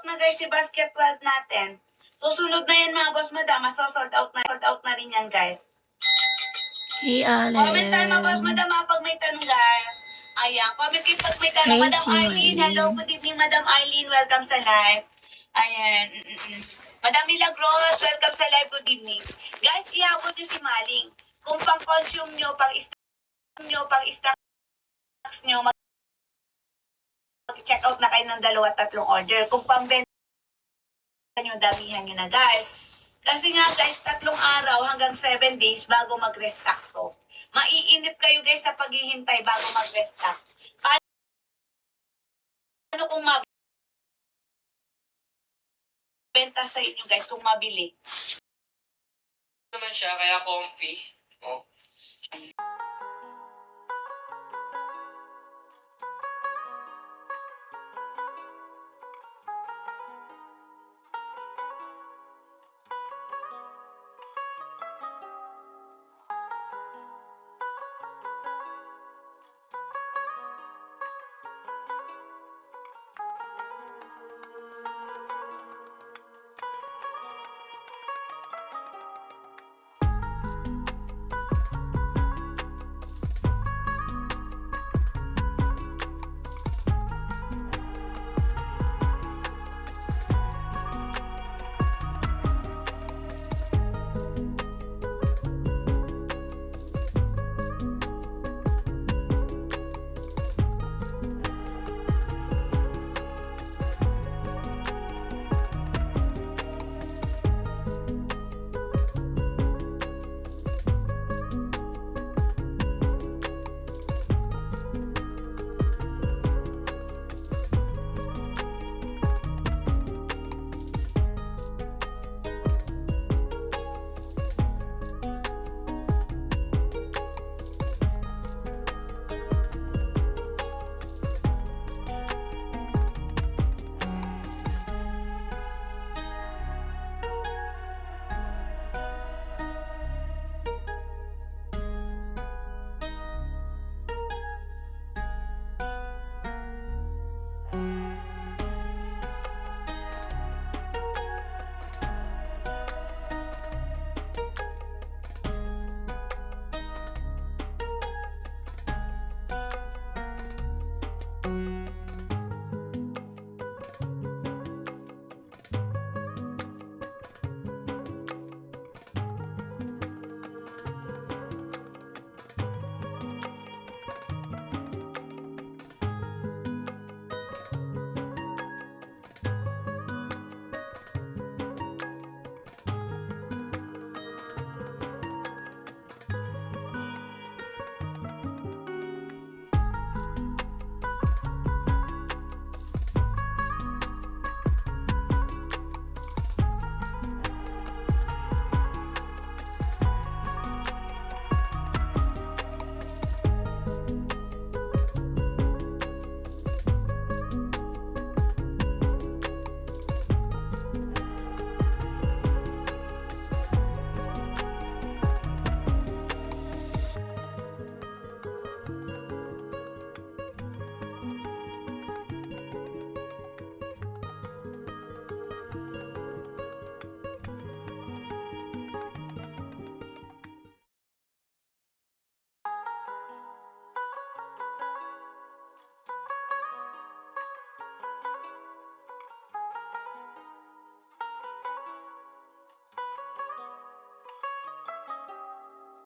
na guys si basket 12 natin. Susunod na yan mga boss madam. Sold out na rin yan guys. Hey, Allen. Comment tayo mga boss madam pag may tanong guys. Ayan, comment kayo pag may tanong. Hey, Madam Arlene, hello, good evening Madam Arlene. Welcome sa live. Ayan. Madam Milagros, welcome sa live. Good evening. Guys, ihabot nyo si Maling. Kung pang-consume nyo, pang-stocks nyo, mag-check out na kayo ng 2-3 order. Kung pang-benta nyo, damihan nyo na guys. Kasi nga guys, 3 araw hanggang 7 days bago mag-restock to. Maiinip kayo guys sa paghihintay bago mag-restock. Paano kung mabenta sa inyo guys kung mabili? Naman siya, kaya comfy. Oh.